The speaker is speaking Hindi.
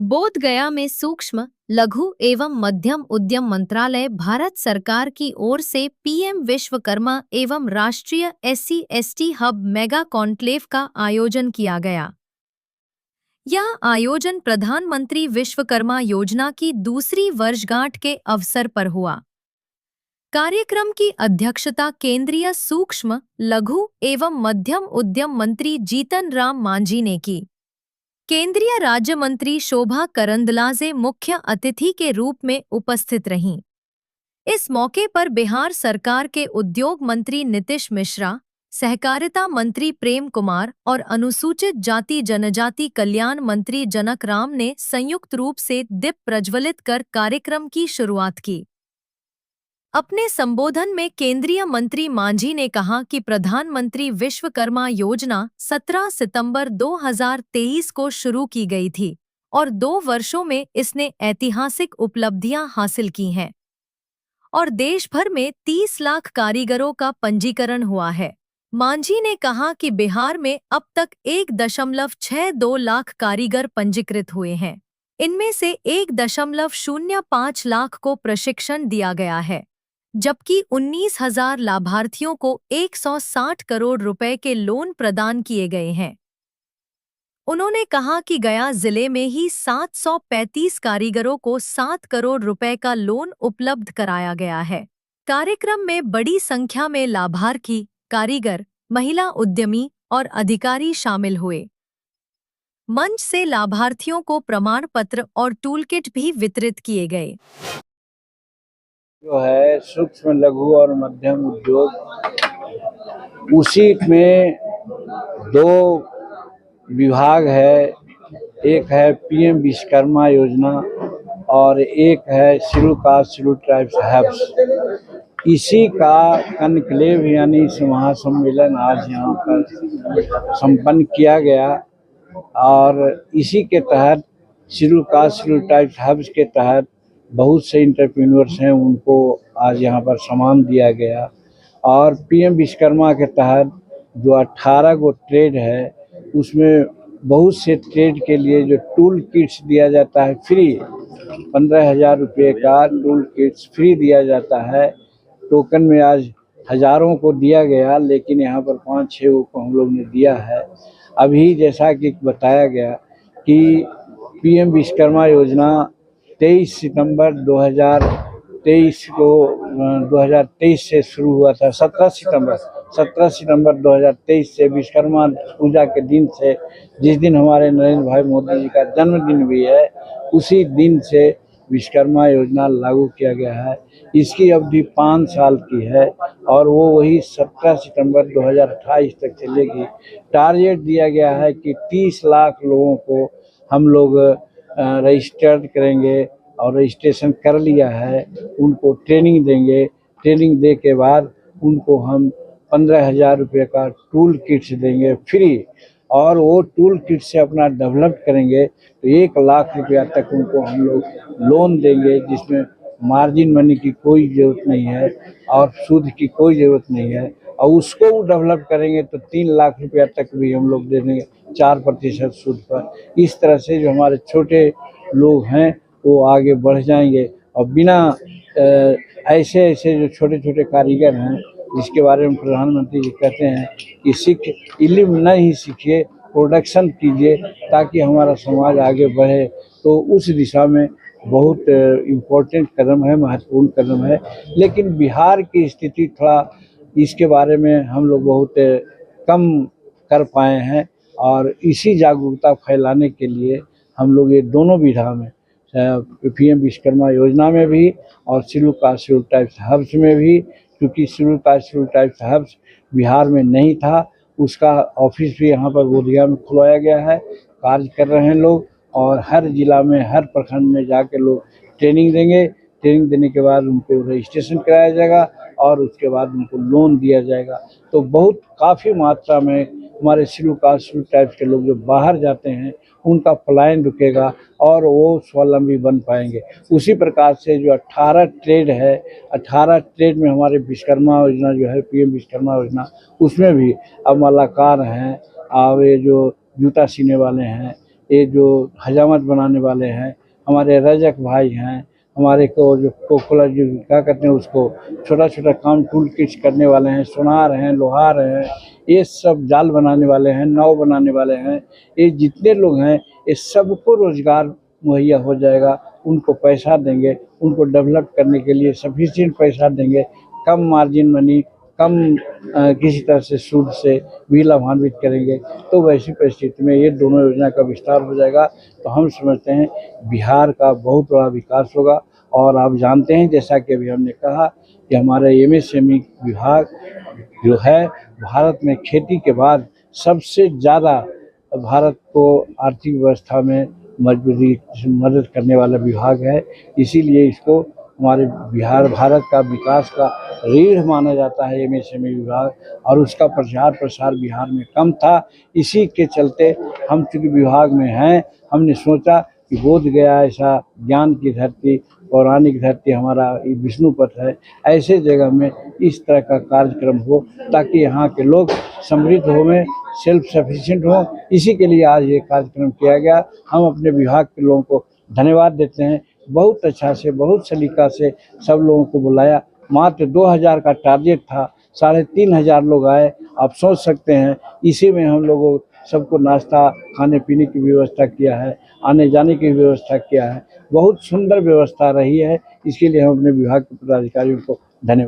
बोध गया में सूक्ष्म, लघु एवं मध्यम उद्यम मंत्रालय भारत सरकार की ओर से पीएम विश्वकर्मा एवं राष्ट्रीय SC/ST हब मेगा कॉन्क्लेव का आयोजन किया गया। यह आयोजन प्रधानमंत्री विश्वकर्मा योजना की दूसरी वर्षगांठ के अवसर पर हुआ। कार्यक्रम की अध्यक्षता केंद्रीय सूक्ष्म, लघु एवं मध्यम उद्यम मंत्री जीतन राम मांझी ने की। केंद्रीय राज्य मंत्री शोभा करंदलाजे मुख्य अतिथि के रूप में उपस्थित रहीं। इस मौके पर बिहार सरकार के उद्योग मंत्री नीतीश मिश्रा, सहकारिता मंत्री प्रेम कुमार और अनुसूचित जाति जनजाति कल्याण मंत्री जनक राम ने संयुक्त रूप से दीप प्रज्वलित कर कार्यक्रम की शुरुआत की। अपने संबोधन में केंद्रीय मंत्री मांझी ने कहा कि प्रधानमंत्री विश्वकर्मा योजना 17 सितंबर 2023 को शुरू की गई थी और 2 वर्षों में इसने ऐतिहासिक उपलब्धियां हासिल की हैं और देश भर में 30 लाख कारीगरों का पंजीकरण हुआ है। मांझी ने कहा कि बिहार में अब तक 1.62 लाख कारीगर पंजीकृत हुए हैं। इनमें से 1.05 लाख को प्रशिक्षण दिया गया है, जबकि 19,000 लाभार्थियों को 160 करोड़ रुपए के लोन प्रदान किए गए हैं। उन्होंने कहा कि गया जिले में ही 735 कारीगरों को 7 करोड़ रुपए का लोन उपलब्ध कराया गया है। कार्यक्रम में बड़ी संख्या में लाभार्थी, कारीगर, महिला उद्यमी और अधिकारी शामिल हुए। मंच से लाभार्थियों को प्रमाण पत्र और टूलकिट भी वितरित किए गए। जो है सूक्ष्म, लघु और मध्यम उद्योग, उसी में 2 विभाग है। एक है पीएम विश्वकर्मा योजना और एक है schedule caste schedule tribes hubs. इसी का कॉन्क्लेव यानी महासम्मेलन आज यहाँ पर संपन्न किया गया और इसी के तहत schedule caste schedule tribes hubs के तहत बहुत से एंटरप्रेन्योर्स हैं, उनको आज यहाँ पर सम्मान दिया गया और पीएम विश्वकर्मा के तहत जो 18 गो ट्रेड है उसमें बहुत से ट्रेड के लिए जो टूल किट्स दिया जाता है फ्री, 15,000 रुपये का टूल किट्स फ्री दिया जाता है। टोकन में आज हज़ारों को दिया गया, लेकिन यहाँ पर 5-6 को हम लोग ने दिया है। अभी जैसा कि बताया गया कि पीएम विश्वकर्मा योजना 23 सितंबर 2023 से शुरू हुआ था। 17 सितंबर 2023 से विश्वकर्मा पूजा के दिन से, जिस दिन हमारे नरेंद्र भाई मोदी जी का जन्मदिन भी है, उसी दिन से विश्वकर्मा योजना लागू किया गया है। इसकी अवधि 5 साल की है और वो वही 17 सितंबर 2028 तक चलेगी। टारगेट दिया गया है कि 30 लाख लोगों को हम लोग रजिस्टर्ड करेंगे और रजिस्ट्रेशन कर लिया है, उनको ट्रेनिंग देंगे। ट्रेनिंग दे के बाद उनको हम 15,000 रुपये का टूल किट्स देंगे फ्री और वो टूल किट से अपना डेवलप करेंगे तो 1 लाख रुपया तक उनको हम लोग लोन देंगे, जिसमें मार्जिन मनी की कोई ज़रूरत नहीं है और सूद की कोई ज़रूरत नहीं है। और उसको वो डेवलप करेंगे तो 3 लाख रुपया तक भी हम लोग दे देंगे 4% सूद पर। इस तरह से जो हमारे छोटे लोग हैं वो आगे बढ़ जाएंगे और बिना ऐसे जो छोटे छोटे कारीगर हैं, जिसके बारे में प्रधानमंत्री जी कहते हैं कि इल्म नहीं सीखिए, प्रोडक्शन कीजिए ताकि हमारा समाज आगे बढ़े। तो उस दिशा में बहुत इम्पोर्टेंट कदम है, महत्वपूर्ण कदम है। लेकिन बिहार की स्थिति थोड़ा इसके बारे में हम लोग बहुत कम कर पाए हैं और इसी जागरूकता फैलाने के लिए हम लोग ये दोनों विधा में, पीएम विश्वकर्मा योजना में भी और schedule caste schedule tribes hubs में भी, क्योंकि schedule caste schedule tribes hubs Bihar में नहीं था, उसका ऑफिस भी यहाँ पर बोधगया में खुलवाया गया है। कार्य कर रहे हैं लोग और हर जिला में, हर प्रखंड में जाके लोग ट्रेनिंग देंगे। ट्रेनिंग देने के बाद उनको रजिस्ट्रेशन कराया जाएगा और उसके बाद उनको लोन दिया जाएगा। तो बहुत काफ़ी मात्रा में हमारे शेड्यूल कास्ट शेड्यूल ट्राइब्स के लोग जो बाहर जाते हैं उनका पलायन रुकेगा और वो स्वावलंबी बन पाएंगे। उसी प्रकार से जो 18 ट्रेड है, 18 ट्रेड में हमारे विश्वकर्मा योजना जो है, पीएम विश्वकर्मा योजना, उसमें भी अब मालाकार हैं, अब ये जो जूता सीने वाले हैं, ये जो हजामत बनाने वाले हैं, हमारे रजक भाई हैं, हमारे को जो कोकोला जो क्या कहते हैं उसको, छोटा छोटा काम टूल किट्स करने वाले हैं, सुनार हैं, लोहार हैं, ये सब जाल बनाने वाले हैं, नाव बनाने वाले हैं, ये जितने लोग हैं ये सबको रोजगार मुहैया हो जाएगा। उनको पैसा देंगे, उनको डेवलप करने के लिए सफिशिएंट पैसा देंगे, कम मार्जिन मनी, कम किसी तरह से सूद से भी लाभान्वित करेंगे। तो वैसी परिस्थिति में ये दोनों योजना का विस्तार हो जाएगा, तो हम समझते हैं बिहार का बहुत बड़ा विकास होगा। और आप जानते हैं, जैसा कि अभी हमने कहा कि हमारा एमएसएमई विभाग जो है भारत में खेती के बाद सबसे ज़्यादा भारत को आर्थिक व्यवस्था में मदद करने वाला विभाग है। इसीलिए इसको हमारे बिहार भारत का विकास का रीढ़ माना जाता है एमएसएमई विभाग, और उसका प्रचार प्रसार बिहार में कम था। इसी के चलते हम चूँकि विभाग में हैं, हमने सोचा कि बोध गया ऐसा ज्ञान की धरती, पौराणिक धरती हमारा विष्णुपथ है, ऐसे जगह में इस तरह का कार्यक्रम हो ताकि यहाँ के लोग समृद्ध हों, सेल्फ सफिशिएंट हों। इसी के लिए आज ये कार्यक्रम किया गया। हम अपने विभाग के लोगों को धन्यवाद देते हैं। बहुत अच्छा से, बहुत सलीका से सब लोगों को बुलाया। मात्र 2000 का टारगेट था, 3500 लोग आए। आप सोच सकते हैं, इसी में हम लोगों सबको नाश्ता खाने पीने की व्यवस्था किया है, आने जाने की व्यवस्था किया है। बहुत सुंदर व्यवस्था रही है। इसके लिए हम अपने विभाग के पदाधिकारियों को धन्यवाद।